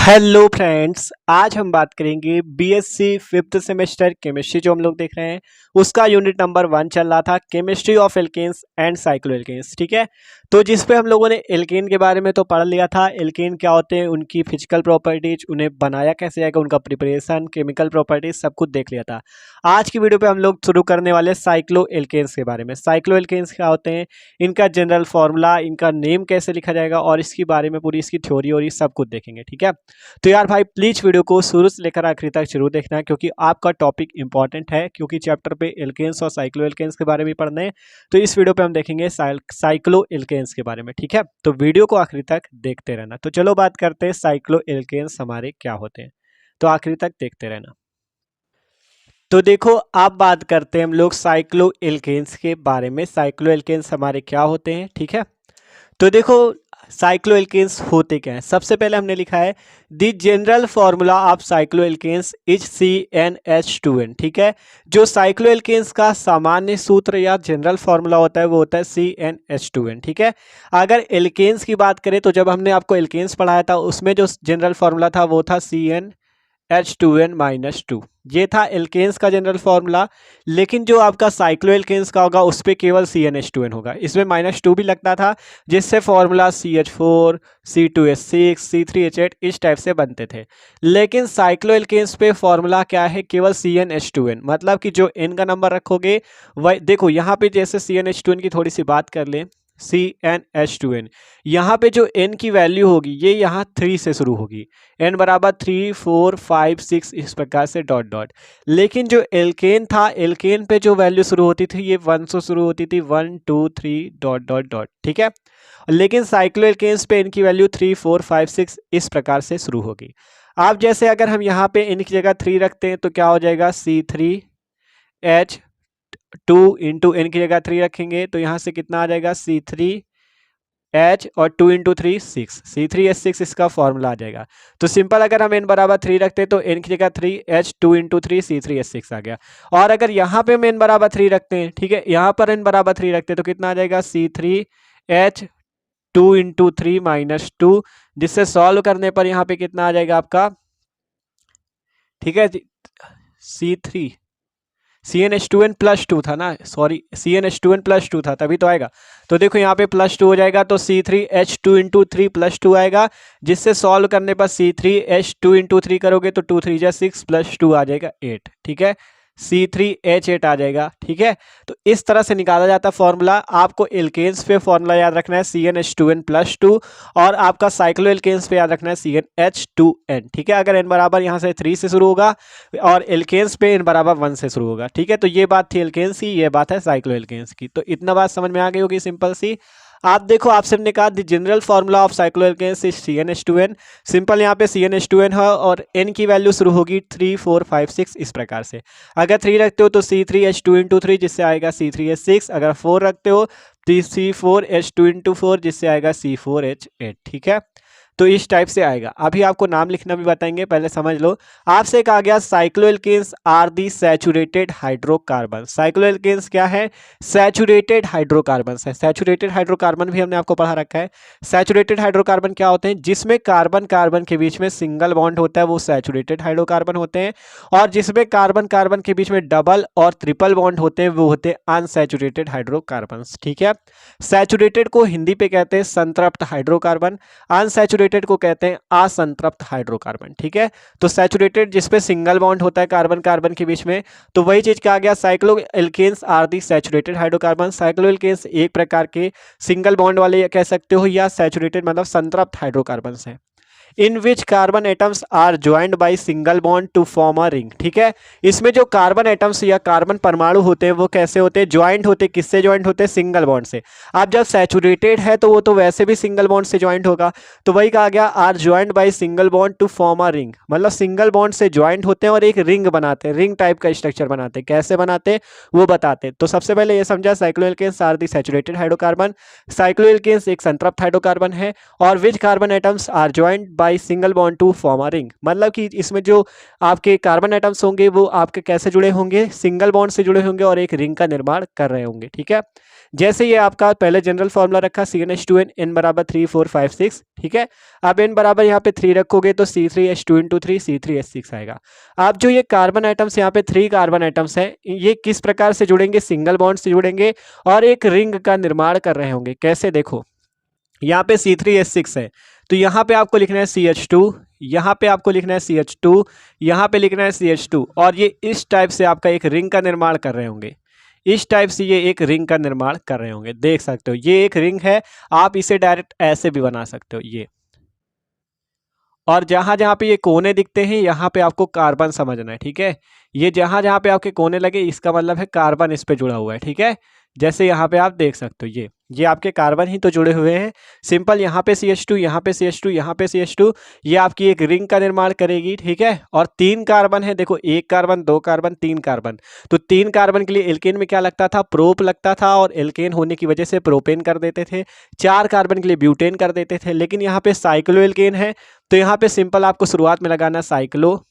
Hello friends, आज हम बात करेंगे बीएससी फिफ्थ सेमेस्टर केमिस्ट्री जो हम लोग देख रहे हैं उसका यूनिट नंबर 1 चल रहा था, chemistry of alkanes and cycloalkanes. ठीक है, तो जिस पे हम लोगों ने एल्केन के बारे में तो पढ़ लिया था। एल्केन क्या होते हैं, उनकी फिजिकल प्रॉपर्टीज, उन्हें बनाया कैसे जाएगा, उनका प्रिपरेशन, केमिकल प्रॉपर्टीज सब कुछ देख लिया था। आज की वीडियो पे हम लोग शुरू करने वाले साइक्लो एल्केन्स के बारे में। साइक्लो एल्केन्स क्या होते हैं, इनका जनरल फॉर्मूला, इनका नेम कैसे लिखा जाएगा और इसके बारे में पूरी इसकी थ्योरी और सब कुछ देखेंगे। ठीक है, तो यार भाई प्लीज वीडियो को शुरू से लेकर आखिरी तक जरूर देखना है, क्योंकि आपका टॉपिक इंपॉर्टेंट है, क्योंकि चैप्टर पे एल्केन्स और साइक्लो एल्केन्स के बारे में पढ़ना है। तो इस वीडियो पे हम देखेंगे साइक्लो एल्केन्स के बारे में। ठीक है, तो वीडियो को आखिरी तक देखते रहना। तो चलो बात करते हैं साइक्लो एल्केन्स हमारे क्या होते हैं, तो आखिरी तक देखते रहना। तो देखो, आप बात करते हैं हम लोग साइक्लो एल्केन्स के बारे में। साइक्लो एल्केन्स हमारे क्या होते हैं, ठीक है। तो देखो, साइक्लो एल्केन्स होते क्या है। सबसे पहले हमने लिखा है the general formula of cycloalkanes is CnH2n। ठीक है, जो साइक्लो एल्केन्स का सामान्य सूत्र या जनरल फॉर्मूला होता है वो होता है CnH2n। ठीक है, अगर एल्केन्स की बात करें तो जब हमने आपको एल्केन्स पढ़ाया था उसमें जो जनरल फॉर्मूला था वो था CnH2n-2। ये था एल्केन्स का जनरल फॉर्मूला। लेकिन जो आपका साइक्लो एल्केन्स का होगा उस पर केवल CnH2n होगा। इसमें -2 भी लगता था, जिससे फॉर्मूला CH4, C2H6, C3H8 इस टाइप से बनते थे। लेकिन साइक्लो एल्केन्स पे फॉर्मूला क्या है, केवल CnH2n। मतलब कि जो n का नंबर रखोगे वही, देखो यहाँ पे जैसे CnH2n की थोड़ी सी बात कर लें, CnH2n, यहाँ पे जो n की वैल्यू होगी ये यहाँ 3 से शुरू होगी, n बराबर 3, 4, 5, 6 इस प्रकार से डॉट डॉट। लेकिन जो एल्केन था, एल्केन पे जो वैल्यू शुरू होती थी ये 1 से शुरू होती थी, 1, 2, 3 डॉट डॉट डॉट। ठीक है, लेकिन साइक्लो एल्केन्स पे n की वैल्यू 3, 4, 5, 6 इस प्रकार से शुरू होगी। आप जैसे अगर हम यहाँ पे n की जगह 3 रखते हैं तो क्या हो जाएगा, C3H2 इंटू n की जगह 3 रखेंगे तो यहाँ से कितना आ जाएगा, C3H और 2 इंटू 3 6, C3H6 इसका फॉर्मूला आ जाएगा। तो सिंपल, अगर हम n बराबर 3 रखते हैं तो n की जगह 3H, 2 इंटू 3 C3H6 आ गया। और अगर यहाँ पे हम n बराबर 3 रखते हैं, ठीक है, यहाँ पर n बराबर 3 रखते हैं तो कितना आ जाएगा, C3H 2 इंटू 3 -2, जिससे सॉल्व करने पर यहाँ पे कितना आ जाएगा आपका, ठीक है, CnH2n+2 था ना, सॉरी CnH2n+2 था, तभी तो आएगा। तो देखो यहाँ पे +2 हो जाएगा तो C3H2 इंटू 3 +2 आएगा, जिससे सॉल्व करने पर C3H2 इंटू 3 करोगे तो 2 3 6 +2 आ जाएगा 8। ठीक है, C3H8 आ जाएगा। ठीक है, तो इस तरह से निकाला जाता है फॉर्मूला। आपको एल्केन्स पे फॉर्मूला याद रखना है CnH2n+2, और आपका साइक्लो एल्केन्स पे याद रखना है CnH2n। ठीक है, अगर n बराबर यहाँ से 3 से शुरू होगा और एल्केन्स पे n बराबर 1 से शुरू होगा। ठीक है, तो ये बात थी एल्केन्स की, ये बात है साइक्लो एल्केन्स की। तो इतना बात समझ में आ गई होगी, सिंपल सी। आप देखो, आपसे हमने कहा the general formula of cycloalkanes is CnH2n। Simple, यहाँ पे CnH2n है और n की वैल्यू शुरू होगी 3, 4, 5, 6 इस प्रकार से। अगर 3 रखते हो तो C3H2 इंटू 3 जिससे आएगा C3H6। अगर 4 रखते हो तो C4H2 इंटू 4 जिससे आएगा C4H8। ठीक है, तो इस टाइप से आएगा। अभी आपको नाम लिखना भी बताएंगे, पहले समझ लो। आपसे कहा गया cycloalkanes are the saturated hydrocarbon. Cycloalkanes क्या है, सैचुरेटेड हाइड्रोकार्बन है। सैचुरेटेड हाइड्रोकार्बन भी हमने आपको पढ़ा रखा है। सैचुरेटेड हाइड्रोकार्बन क्या होते हैं, जिसमें कार्बन कार्बन के बीच में सिंगल बॉन्ड होता है वो सैचुरेटेड हाइड्रोकार्बन होते हैं, और जिसमें कार्बन कार्बन के बीच में डबल और ट्रिपल बॉन्ड होते हैं वो होते हैं अनसैचुरेटेड हाइड्रोकार्बन। ठीक है, सैचुरेटेड को हिंदी पे कहते हैं संतृप्त हाइड्रोकार्बन, अनसैचुरेटेड को कहते हैं असंतृप्त हाइड्रोकार्बन। ठीक है, तो सैचुरेटेड जिसपे सिंगल बॉन्ड होता है कार्बन कार्बन के बीच में, तो वही चीज कहा गया cycloalkanes are the saturated hydrocarbon. Cycloalkanes एक प्रकार के सिंगल बॉन्ड वाले कह सकते हो, या सैचुरेटेड मतलब संतृप्त हाइड्रोकार्बन है, in which carbon atoms are joined by single bond to form a ring. ठीक है, इसमें जो कार्बन एटम्स या कार्बन परमाणु होते हैं वो कैसे होते हैं, ज्वाइंट होते हैं। किससे ज्वाइंट होते हैं, सिंगल बॉन्ड से। अब जब सैचुरेटेड है तो वो तो वैसे भी सिंगल बॉन्ड से ज्वाइंट होगा, तो वही कहा गया are joined by single bond to form a ring, मतलब सिंगल बॉन्ड से ज्वाइंट होते हैं और एक रिंग बनाते हैं, रिंग टाइप का स्ट्रक्चर बनाते हैं। कैसे बनाते हैं वो बताते हैं। तो सबसे पहले ये समझा, cycloalkanes are the saturated hydrocarbon. Cycloalkanes एक संतृप्त हाइड्रोकार्बन है, और which carbon atoms are joined by single bond to form a ring, मतलब कि इसमें जो आपके कार्बन एटम्स होंगे वो आपके कैसे जुड़े होंगे, सिंगल बॉन्ड से जुड़े होंगे और एक रिंग का निर्माण कर रहे होंगे। ठीक है, जैसे ये आपका पहले जनरल फॉर्मूला रखा CnH2n n बराबर 3 4 5 6, ठीक है। अब n बराबर यहाँ पे 3 रखोगे तो C3H2 × 3 C3H6 आएगा। अब जो ये कार्बन आइटम्स यहाँ पे 3 कार्बन आइटम्स हैं, ये किस प्रकार से जुड़ेंगे, सिंगल बॉन्ड से जुड़ेंगे और एक रिंग का निर्माण कर रहे होंगे। कैसे, देखो यहाँ पे C3H6 है तो यहाँ पे आपको लिखना है CH2, यहाँ पे आपको लिखना है CH2, यहाँ पे लिखना है CH2 और ये इस टाइप से आपका एक रिंग का निर्माण कर रहे होंगे। इस टाइप से ये एक रिंग का निर्माण कर रहे होंगे, देख सकते हो ये एक रिंग है। आप इसे डायरेक्ट ऐसे भी बना सकते हो ये। और जहां जहां पे ये कोने दिखते हैं यहाँ पे आपको कार्बन समझना है, ठीक है। ये जहां जहां पे आपके कोने लगे इसका मतलब है कार्बन इस पे जुड़ा हुआ है, ठीक है। जैसे यहाँ पे आप देख सकते हो ये आपके कार्बन ही तो जुड़े हुए हैं। सिंपल यहाँ पे CH2, यहाँ पे CH2, यहाँ पे CH2, ये आपकी एक रिंग का निर्माण करेगी, ठीक है। और 3 कार्बन है, देखो 1 कार्बन 2 कार्बन 3 कार्बन। तो 3 कार्बन के लिए एल्केन में क्या लगता था, प्रोप लगता था और एल्केन होने की वजह से प्रोपेन कर देते थे। 4 कार्बन के लिए ब्यूटेन कर देते थे। लेकिन यहाँ पे साइक्लो एल्केन है तो यहाँ पे सिंपल आपको शुरुआत में लगाना साइक्लो।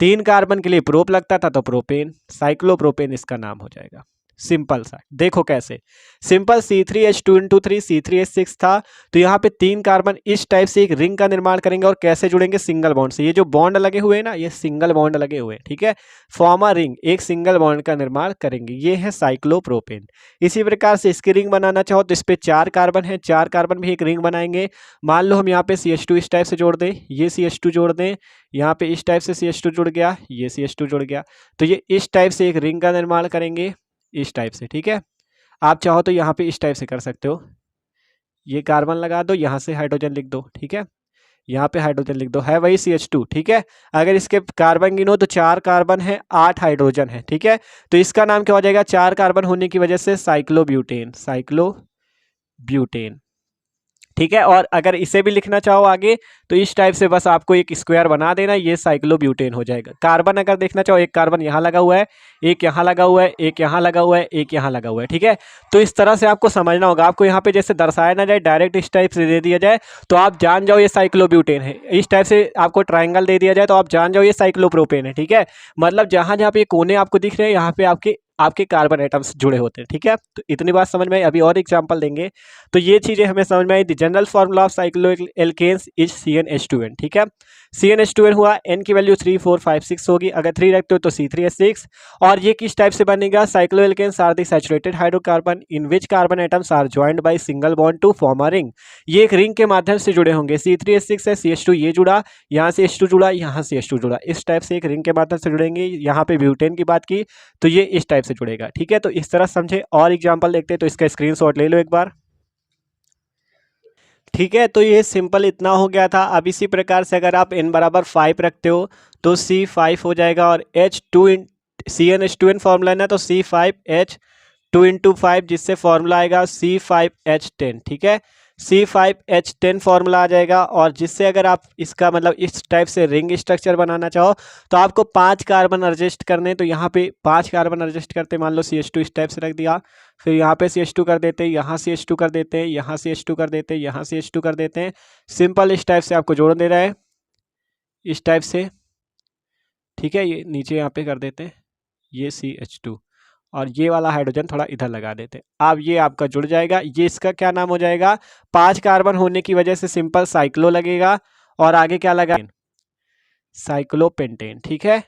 3 कार्बन के लिए प्रोप लगता था तो प्रोपेन, साइक्लोप्रोपेन इसका नाम हो जाएगा। सिंपल सा, देखो कैसे सिंपल C3H2 × 3 C3H6 था तो यहाँ पे 3 कार्बन इस टाइप से एक रिंग का निर्माण करेंगे और कैसे जुड़ेंगे, सिंगल बॉन्ड से। ये जो बॉन्ड लगे हुए हैं ना, ये सिंगल बॉन्ड लगे हुए हैं, ठीक है। फॉर्म अ रिंग, एक सिंगल बॉन्ड का निर्माण करेंगे, ये है साइक्लोप्रोपेन। इसी प्रकार से इसकी रिंग बनाना चाहो तो इस पे 4 कार्बन है, 4 कार्बन भी एक रिंग बनाएंगे। मान लो हम यहाँ पे CH2 इस टाइप से जोड़ दें, ये CH2 जोड़ दें, यहाँ पे इस टाइप से CH2 जुड़ गया, ये CH2 जुड़ गया, तो ये इस टाइप से एक रिंग का निर्माण करेंगे इस टाइप से, ठीक है। आप चाहो तो यहाँ पे इस टाइप से कर सकते हो, ये कार्बन लगा दो, यहाँ से हाइड्रोजन लिख दो, ठीक है। यहाँ पे हाइड्रोजन लिख दो, है वही CH2, ठीक है। अगर इसके कार्बन गिनो तो 4 कार्बन है 8 हाइड्रोजन है, ठीक है। तो इसका नाम क्या हो जाएगा, 4 कार्बन होने की वजह से साइक्लोब्यूटेन, साइक्लोब्यूटेन, ठीक है। और अगर इसे भी लिखना चाहो आगे तो इस टाइप से बस आपको एक स्क्वायर बना देना, ये साइक्लोब्यूटेन हो जाएगा। कार्बन अगर देखना चाहो, एक कार्बन यहाँ लगा हुआ है, एक यहाँ लगा हुआ है, एक यहाँ लगा हुआ है, एक यहाँ लगा हुआ है, ठीक है। तो इस तरह से आपको समझना होगा। आपको यहाँ पे जैसे दर्शाया ना जाए, डायरेक्ट इस टाइप से दे दिया जाए तो आप जान जाओ ये साइक्लोब्यूटेन है। इस टाइप से आपको ट्राइंगल दे दिया जाए तो आप जान जाओ ये साइक्लोप्रोपेन है, ठीक है। मतलब जहाँ जहाँ पे कोने आपको दिख रहे हैं यहाँ पे आपके कार्बन एटम्स जुड़े होते हैं, ठीक है। तो इतनी बात समझ में आई। अभी और एग्जांपल देंगे तो ये चीजें हमें समझ में आई। The general formula of cycloalkanes is CnH2n, ठीक है। CnH2n हुआ, n की वैल्यू 3 4 5 6 होगी, अगर 3 रखते हो तो C3H6। और ये किस टाइप से बनेगा, cycloalkanes are the saturated hydrocarbon in which carbon atoms are joined by single bond to form a ring. ये एक रिंग के माध्यम से जुड़े होंगे। C3H6 है, CH2 ये जुड़ा, यहाँ से H2 जुड़ा, यहाँ से H2 जुड़ा, इस टाइप से एक रिंग के माध्यम से जुड़ेंगे। यहाँ पे ब्यूटेन की बात की तो ये इस टाइप से जुड़ेगा, ठीक है। तो इस तरह समझे। और एग्जांपल देखते हैं तो इसका स्क्रीनशॉट ले लो एक बार, ठीक है। तो ये सिंपल इतना हो गया था। अब इसी प्रकार से अगर आप n बराबर 5 रखते हो तो C5 हो जाएगा और CnH2n फॉर्मूला है ना, तो C5H2 × 5 जिससे फॉर्मूला आएगा C5H10, ठीक है। C5H10 फॉर्मूला आ जाएगा और जिससे अगर आप इसका मतलब इस टाइप से रिंग स्ट्रक्चर बनाना चाहो तो आपको 5 कार्बन एडजस्ट करने। तो यहाँ पे 5 कार्बन एडजस्ट करते, मान लो CH2 इस टाइप से रख दिया, फिर यहाँ पे CH2 कर देते हैं, यहाँ CH2 कर देते हैं, यहाँ CH2 कर देते हैं, यहाँ CH2 कर देते हैं। सिंपल इस टाइप से आपको जोड़ दे रहा है, इस टाइप से, ठीक है। ये नीचे यहाँ पे कर देते हैं, ये CH2 और ये वाला हाइड्रोजन थोड़ा इधर लगा देते हैं। अब ये आपका जुड़ जाएगा। ये इसका क्या नाम हो जाएगा, 5 कार्बन होने की वजह से सिंपल साइक्लो लगेगा और आगे क्या लगा, साइक्लोपेंटेन, ठीक है।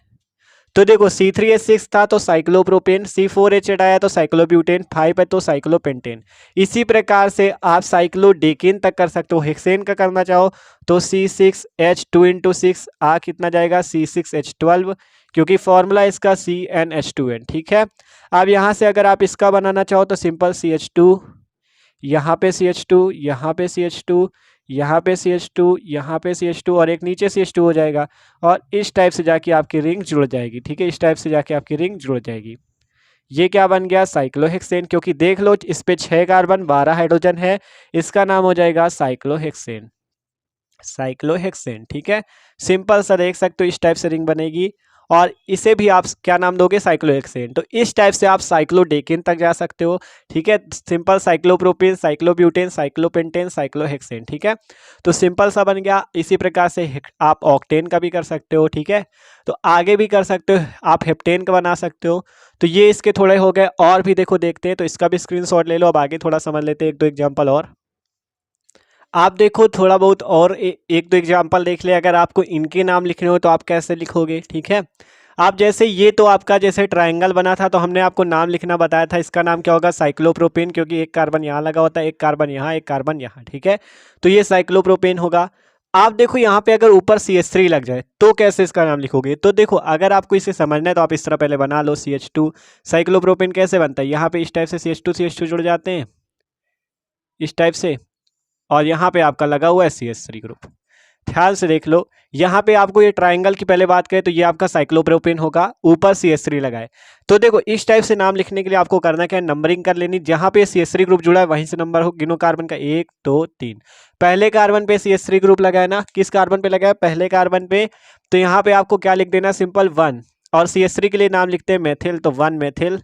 तो देखो C3H6 था तो साइक्लोप्रोपेन, C4H8 आया तो साइक्लोब्यूटेन, 5 है तो साइक्लोपेंटेन। इसी प्रकार से आप साइक्लोडेकेन तक कर सकते हो। हेक्सेन का करना चाहो तो C6H2 × 6 कितना जाएगा, C6H12, क्योंकि फॉर्मूला इसका CnH2n, ठीक है। अब यहाँ से अगर आप इसका बनाना चाहो तो सिंपल CH2, यहाँ पे CH2, यहाँ पे CH2, यहाँ पे CH2, यहाँ पे CH2 और एक नीचे CH2 हो जाएगा और इस टाइप से जाके आपकी रिंग जुड़ जाएगी, ठीक है। इस टाइप से जाके आपकी रिंग जुड़ जाएगी। ये क्या बन गया, साइक्लोहेक्सेन, क्योंकि देख लो इस पे 6 कार्बन 12 हाइड्रोजन है, इसका नाम हो जाएगा साइक्लोहेक्सेन, साइक्लोहेक्सेन, ठीक है। सिंपल सा देख सकते हो इस टाइप से रिंग बनेगी। और इसे भी आप क्या नाम दोगे, साइक्लोहेक्सेन। तो इस टाइप से आप साइक्लोडेकेन तक जा सकते हो, ठीक है। Simple cyclopropane, cyclobutane, cyclopentane, cyclohexane, ठीक है। तो सिंपल सा बन गया। इसी प्रकार से आप ऑक्टेन का भी कर सकते हो, ठीक है। तो आगे भी कर सकते हो, आप हेप्टेन का बना सकते हो। तो ये इसके थोड़े हो गए, और भी देखो देखते हैं, तो इसका भी स्क्रीनशॉट ले लो। अब आगे थोड़ा समझ लेते हैं, एक दो एग्जाम्पल और आप देखो थोड़ा बहुत, और एक दो एग्जाम्पल देख ले। अगर आपको इनके नाम लिखने हो तो आप कैसे लिखोगे, ठीक है। आप जैसे ये तो आपका जैसे ट्रायंगल बना था, तो हमने आपको नाम लिखना बताया था। इसका नाम क्या होगा, साइक्लोप्रोपेन, क्योंकि एक कार्बन यहाँ लगा होता है, एक कार्बन यहाँ, एक कार्बन यहाँ, ठीक है। तो ये साइक्लोप्रोपेन होगा। आप देखो यहाँ पे अगर ऊपर CH3 लग जाए तो कैसे इसका नाम लिखोगे। तो देखो अगर आपको इसे समझना है तो आप इस तरह पहले बना लो, CH2। साइक्लोप्रोपेन कैसे बनता है, यहाँ पे इस टाइप से CH2 जुड़ जाते हैं, इस टाइप से, और यहाँ पे आपका लगा हुआ है CH3 ग्रुप। ध्यान से देख लो, यहाँ पे आपको ये ट्रायंगल की पहले बात करें तो ये आपका साइक्लोप्रोपेन होगा, ऊपर CH3 लगाए। तो देखो इस टाइप से नाम लिखने के लिए आपको करना क्या है, नंबरिंग कर लेनी। जहाँ पे CH3 ग्रुप जुड़ा है वहीं से नंबर हो, गिनो कार्बन का 1 2 3। पहले कार्बन पे CH3 ग्रुप लगाए ना, किस कार्बन पे लगाया, पहले कार्बन पे। तो यहाँ पे आपको क्या लिख देना, सिंपल 1, और CH3 के लिए नाम लिखते हैं मेथिल, तो 1 मेथिल।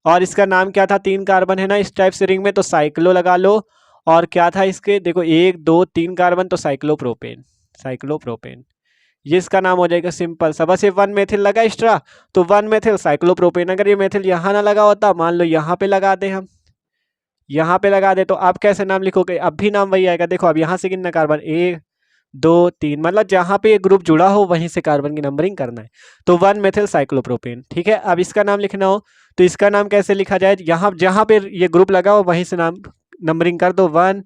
और इसका नाम क्या था, 3 कार्बन है ना इस टाइप से रिंग में, तो साइक्लो लगा लो। और क्या था इसके, देखो 1 2 3 कार्बन, तो साइक्लोप्रोपेन, साइक्लोप्रोपेन। ये इसका नाम हो जाएगा सिंपल सा, बस ये 1 मेथिल लगा एक्स्ट्रा, तो 1 मेथिल साइक्लोप्रोपेन। अगर ये मेथिल यहाँ ना लगा होता, मान लो यहाँ पे लगा दे, हम यहाँ पे लगा दे, तो आप कैसे नाम लिखोगे, अब भी नाम वही आएगा। देखो अब यहाँ से कितना कार्बन, 1 2 3, मतलब जहाँ पे ये ग्रुप जुड़ा हो वहीं से कार्बन की नंबरिंग करना है। तो 1 मेथिल साइक्लोप्रोपेन, ठीक है। अब इसका नाम लिखना हो तो इसका नाम कैसे लिखा जाए, यहाँ जहाँ पे ये ग्रुप लगा हो वहीं से नाम नंबरिंग कर दो, 1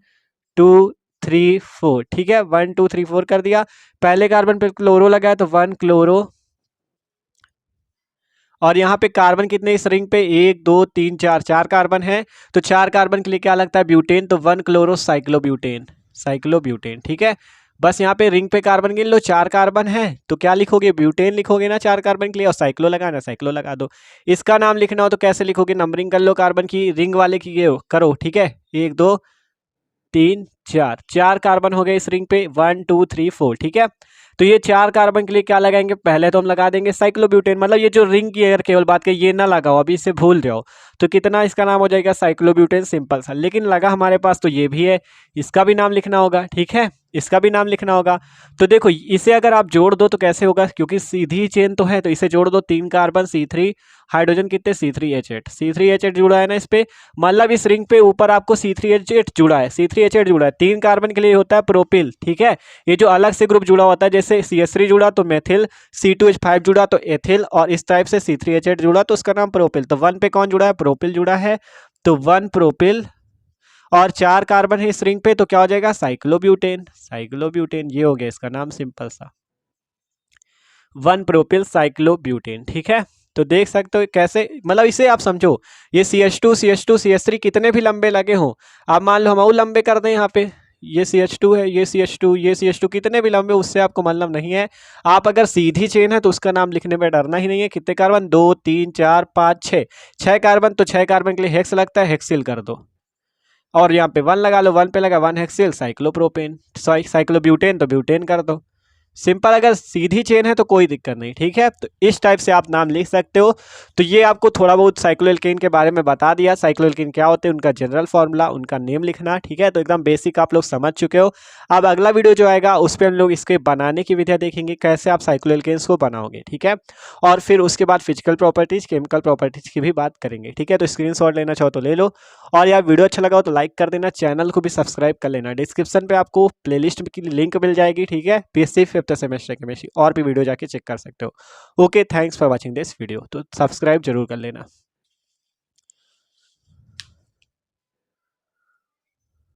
2 3 4, ठीक है। 1 2 3 4 कर दिया। पहले कार्बन पे क्लोरो लगा है तो 1 क्लोरो, और यहाँ पे कार्बन कितने इस रिंग पे, 1 2 3 4, 4 कार्बन है। तो 4 कार्बन के लिए क्या लगता है, ब्यूटेन, तो 1 क्लोरो साइक्लोब्यूटेन, साइक्लोब्यूटेन, ठीक है। बस यहाँ पे रिंग पे कार्बन गिन लो, 4 कार्बन है, तो क्या लिखोगे, ब्यूटेन लिखोगे ना 4 कार्बन के लिए, और साइक्लो लगाना, साइक्लो लगा दो। इसका नाम लिखना हो तो कैसे लिखोगे, नंबरिंग कर लो कार्बन की, रिंग वाले की ये करो, ठीक है। 1 2 3 4, 4 कार्बन हो गए इस रिंग पे, 1 2 3 4, ठीक है। तो ये 4 कार्बन के लिए क्या लगाएंगे, पहले तो हम लगा देंगे साइक्लोब्यूटेन, मतलब ये जो रिंग की अगर केवल बात करें, ये ना लगाओ, अभी इसे भूल जाओ। तो कितना इसका नाम हो जाएगा, साइक्लोब्यूटेन, सिंपल सा। लेकिन लगा हमारे पास तो ये भी है, इसका भी नाम लिखना होगा, ठीक है, इसका भी नाम लिखना होगा। तो देखो इसे अगर आप जोड़ दो तो कैसे होगा, क्योंकि सीधी चेन तो है, तो इसे जोड़ दो, 3 कार्बन C3, हाइड्रोजन कितने, C3H8, C3H8 जुड़ा है ना इस पे, मतलब इस रिंग पे ऊपर आपको C3H8 जुड़ा है, C3H8 जुड़ा है। 3 कार्बन के लिए होता है प्रोपिल, ठीक है। ये जो अलग से ग्रुप जुड़ा होता है, जैसे CH3 जुड़ा तो मेथिल, C2H5 जुड़ा तो एथिल, और इस टाइप से C3H8 जुड़ा तो उसका नाम प्रोपिल। तो 1 पे कौन जुड़ा है, प्रोपिल जुड़ा है, तो 1 प्रोपिल। और 4 कार्बन है इस रिंग पे, तो क्या हो जाएगा, साइक्लोब्यूटेन, साइक्लोब्यूटेन, ये हो गया इसका नाम सिंपल सा, 1 प्रोपिल साइक्लोब्यूटेन, ठीक है। तो देख सकते हो कैसे, मतलब इसे आप समझो, ये CH2 CH2 CH3 कितने भी लंबे लगे हों, आप मान लो हम और लंबे कर दें, यहाँ पे ये CH2 है, ये CH2, ये CH2, कितने भी लंबे, उससे आपको मतलब नहीं है। आप अगर सीधी चेन है तो उसका नाम लिखने में डरना ही नहीं है। कितने कार्बन, 2 3 4 5 6, 6 कार्बन, तो 6 कार्बन के लिए हेक्स लगता है, हेक्सिल कर दो। और यहाँ पे 1 लगा लो, 1 पे लगा 1 हेक्सिल, साइक्लोप्रोपेन, साइक्लोब्यूटेन, तो ब्यूटेन कर दो। सिंपल, अगर सीधी चेन है तो कोई दिक्कत नहीं, ठीक है। तो इस टाइप से आप नाम लिख सकते हो। तो ये आपको थोड़ा बहुत साइक्लोएल्केन के बारे में बता दिया, साइक्लोएल्केन क्या होते हैं, उनका जनरल फॉर्मूला, उनका नेम लिखना, ठीक है। तो एकदम बेसिक आप लोग समझ चुके हो। अब अगला वीडियो जो आएगा उस पर हम लोग इसके बनाने की विधियाँ देखेंगे, कैसे आप साइक्लोएल्केन्स को बनाओगे, ठीक है। और फिर उसके बाद फिजिकल प्रॉपर्टीज, केमिकल प्रॉपर्टीज की भी बात करेंगे, ठीक है। तो स्क्रीनशॉट लेना चाहो तो ले लो, और यार वीडियो अच्छा लगा हो तो लाइक कर देना, चैनल को भी सब्सक्राइब कर लेना। डिस्क्रिप्शन पे आपको प्लेलिस्ट की लिंक मिल जाएगी, ठीक है, PSC 5th सेमेस्टर केमिस्ट्री, और भी वीडियो जाके चेक कर सकते हो। Okay, thanks for watching this video, तो सब्सक्राइब जरूर कर लेना।